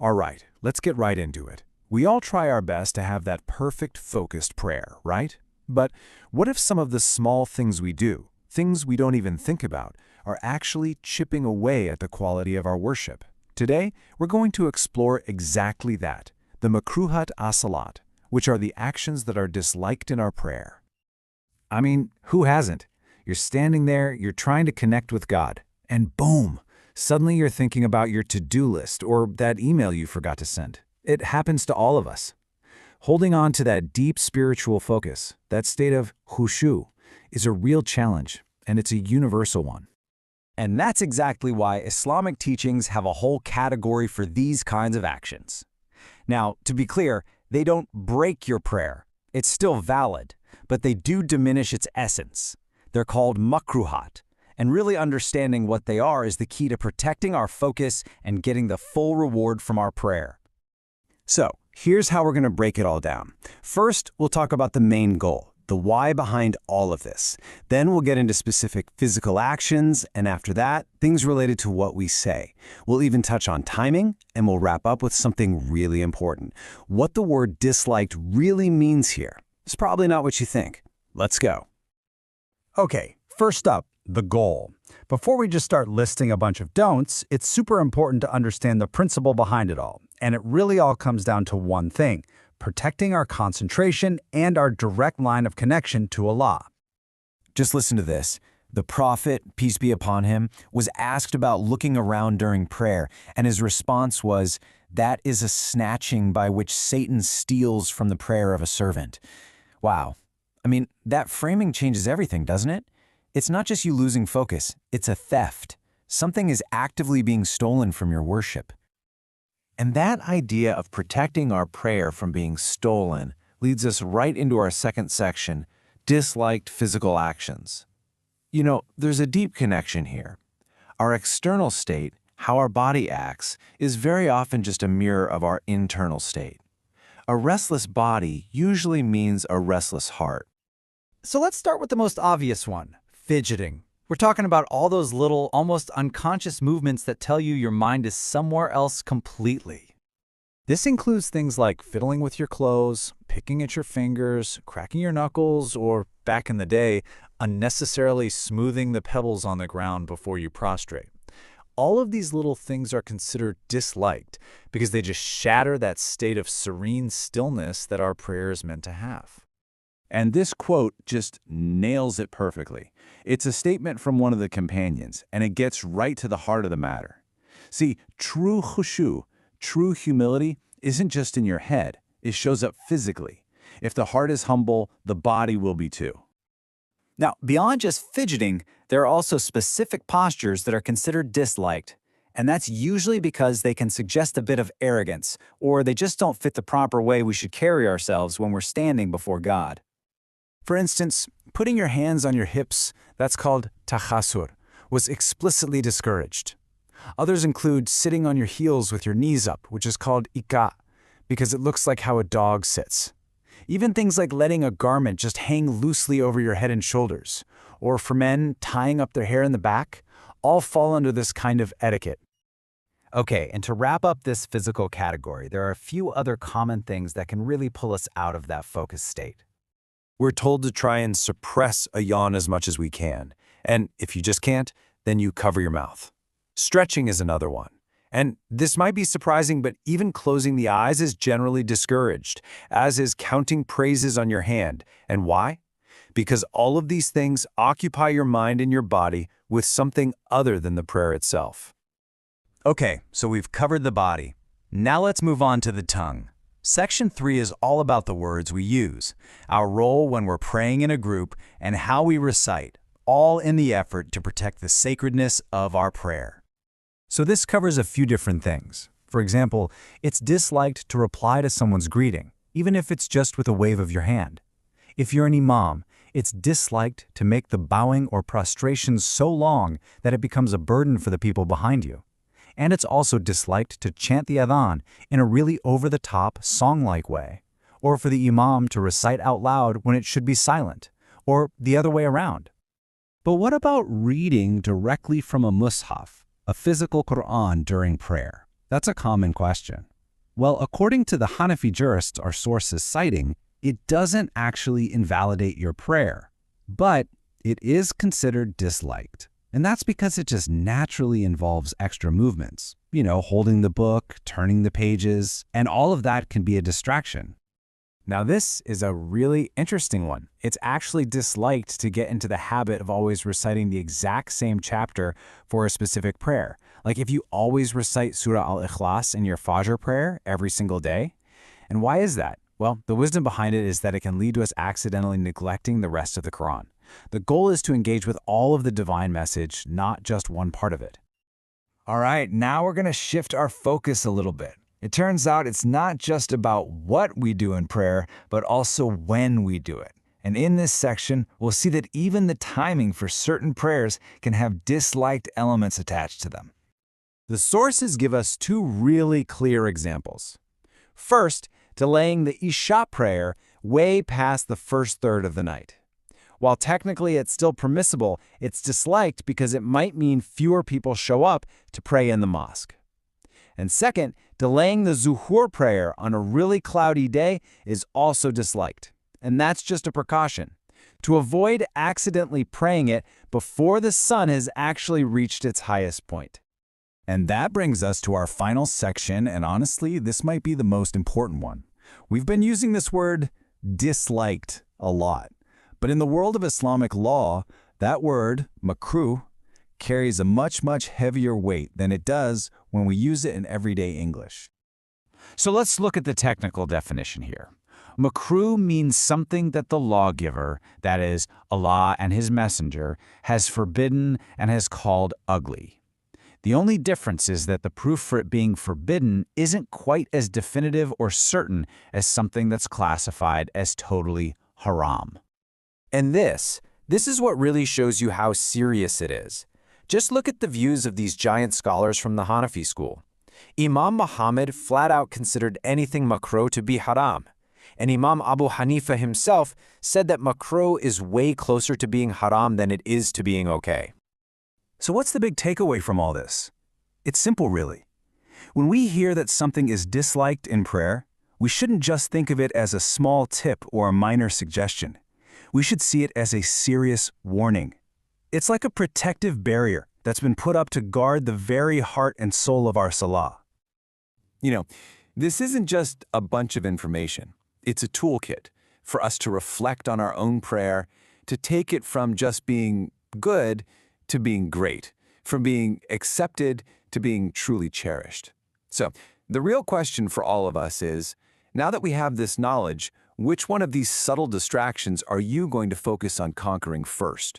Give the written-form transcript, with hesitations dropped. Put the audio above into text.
All right, let's get right into it. We all try our best to have that perfect focused prayer, right? But what if some of the small things we do, things we don't even think about, are actually chipping away at the quality of our worship? Today, we're going to explore exactly that, the makruhat as-salat, which are the actions that are disliked in our prayer. I mean, who hasn't? You're standing there, you're trying to connect with God, and boom! Suddenly you're thinking about your to-do list or that email you forgot to send. It happens to all of us. Holding on to that deep spiritual focus, that state of khushu, is a real challenge, and it's a universal one. And that's exactly why Islamic teachings have a whole category for these kinds of actions. Now, to be clear, they don't break your prayer. It's still valid, but they do diminish its essence. They're called makruhat, and really understanding what they are is the key to protecting our focus and getting the full reward from our prayer. So, here's how we're going to break it all down. First, we'll talk about the main goal, the why behind all of this. Then we'll get into specific physical actions, and after that, things related to what we say. We'll even touch on timing, and we'll wrap up with something really important. What the word disliked really means here. It's probably not what you think. Let's go. Okay, first up, the goal. Before we just start listing a bunch of don'ts, it's super important to understand the principle behind it all. And it really all comes down to one thing: protecting our concentration and our direct line of connection to Allah. Just listen to this. The Prophet, peace be upon him, was asked about looking around during prayer, and his response was, "That is a snatching by which Satan steals from the prayer of a servant." Wow. I mean, that framing changes everything, doesn't it? It's not just you losing focus, it's a theft. Something is actively being stolen from your worship. And that idea of protecting our prayer from being stolen leads us right into our second section, disliked physical actions. You know, there's a deep connection here. Our external state, how our body acts, is very often just a mirror of our internal state. A restless body usually means a restless heart. So let's start with the most obvious one: fidgeting. We're talking about all those little, almost unconscious movements that tell you your mind is somewhere else completely. This includes things like fiddling with your clothes, picking at your fingers, cracking your knuckles, or, back in the day, unnecessarily smoothing the pebbles on the ground before you prostrate. All of these little things are considered disliked because they just shatter that state of serene stillness that our prayer is meant to have. And this quote just nails it perfectly. It's a statement from one of the companions, and it gets right to the heart of the matter. See, true khushu, true humility, isn't just in your head. It shows up physically. If the heart is humble, the body will be too. Now, beyond just fidgeting, there are also specific postures that are considered disliked. And that's usually because they can suggest a bit of arrogance, or they just don't fit the proper way we should carry ourselves when we're standing before God. For instance, putting your hands on your hips, that's called takhasur, was explicitly discouraged. Others include sitting on your heels with your knees up, which is called ika, because it looks like how a dog sits. Even things like letting a garment just hang loosely over your head and shoulders, or for men, tying up their hair in the back, all fall under this kind of etiquette. Okay, and to wrap up this physical category, there are a few other common things that can really pull us out of that focused state. We're told to try and suppress a yawn as much as we can. And if you just can't, then you cover your mouth. Stretching is another one. And this might be surprising, but even closing the eyes is generally discouraged, as is counting praises on your hand. And why? Because all of these things occupy your mind and your body with something other than the prayer itself. Okay, so we've covered the body. Now let's move on to the tongue. Section 3 is all about the words we use, our role when we're praying in a group, and how we recite, all in the effort to protect the sacredness of our prayer. So this covers a few different things. For example, it's disliked to reply to someone's greeting, even if it's just with a wave of your hand. If you're an imam, it's disliked to make the bowing or prostration so long that it becomes a burden for the people behind you. And it's also disliked to chant the adhan in a really over-the-top, song-like way, or for the imam to recite out loud when it should be silent, or the other way around. But what about reading directly from a mushaf, a physical Quran, during prayer? That's a common question. Well, according to the Hanafi jurists our source is citing, it doesn't actually invalidate your prayer, but it is considered disliked. And that's because it just naturally involves extra movements. Holding the book, turning the pages, and all of that can be a distraction. Now this is a really interesting one. It's actually disliked to get into the habit of always reciting the exact same chapter for a specific prayer. Like if you always recite Surah Al-Ikhlas in your Fajr prayer every single day. And why is that? Well, the wisdom behind it is that it can lead to us accidentally neglecting the rest of the Quran. The goal is to engage with all of the divine message, not just one part of it. All right, now we're going to shift our focus a little bit. It turns out it's not just about what we do in prayer, but also when we do it. And in this section, we'll see that even the timing for certain prayers can have disliked elements attached to them. The sources give us two really clear examples. First, delaying the Isha prayer way past the first third of the night. While technically it's still permissible, it's disliked because it might mean fewer people show up to pray in the mosque. And second, delaying the Zuhur prayer on a really cloudy day is also disliked. And that's just a precaution, to avoid accidentally praying it before the sun has actually reached its highest point. And that brings us to our final section, and honestly, this might be the most important one. We've been using this word disliked a lot. But in the world of Islamic law, that word, makruh, carries a much heavier weight than it does when we use it in everyday English. So let's look at the technical definition here. Makruh means something that the lawgiver, that is, Allah and His Messenger, has forbidden and has called ugly. The only difference is that the proof for it being forbidden isn't quite as definitive or certain as something that's classified as totally haram. And this is what really shows you how serious it is. Just look at the views of these giant scholars from the Hanafi school. Imam Muhammad flat out considered anything makruh to be haram. And Imam Abu Hanifa himself said that makruh is way closer to being haram than it is to being okay. So what's the big takeaway from all this? It's simple, really. When we hear that something is disliked in prayer, we shouldn't just think of it as a small tip or a minor suggestion. We should see it as a serious warning. It's like a protective barrier that's been put up to guard the very heart and soul of our salah. This isn't just a bunch of information. It's a toolkit for us to reflect on our own prayer, to take it from just being good to being great, from being accepted to being truly cherished. So, the real question for all of us is, now that we have this knowledge, which one of these subtle distractions are you going to focus on conquering first?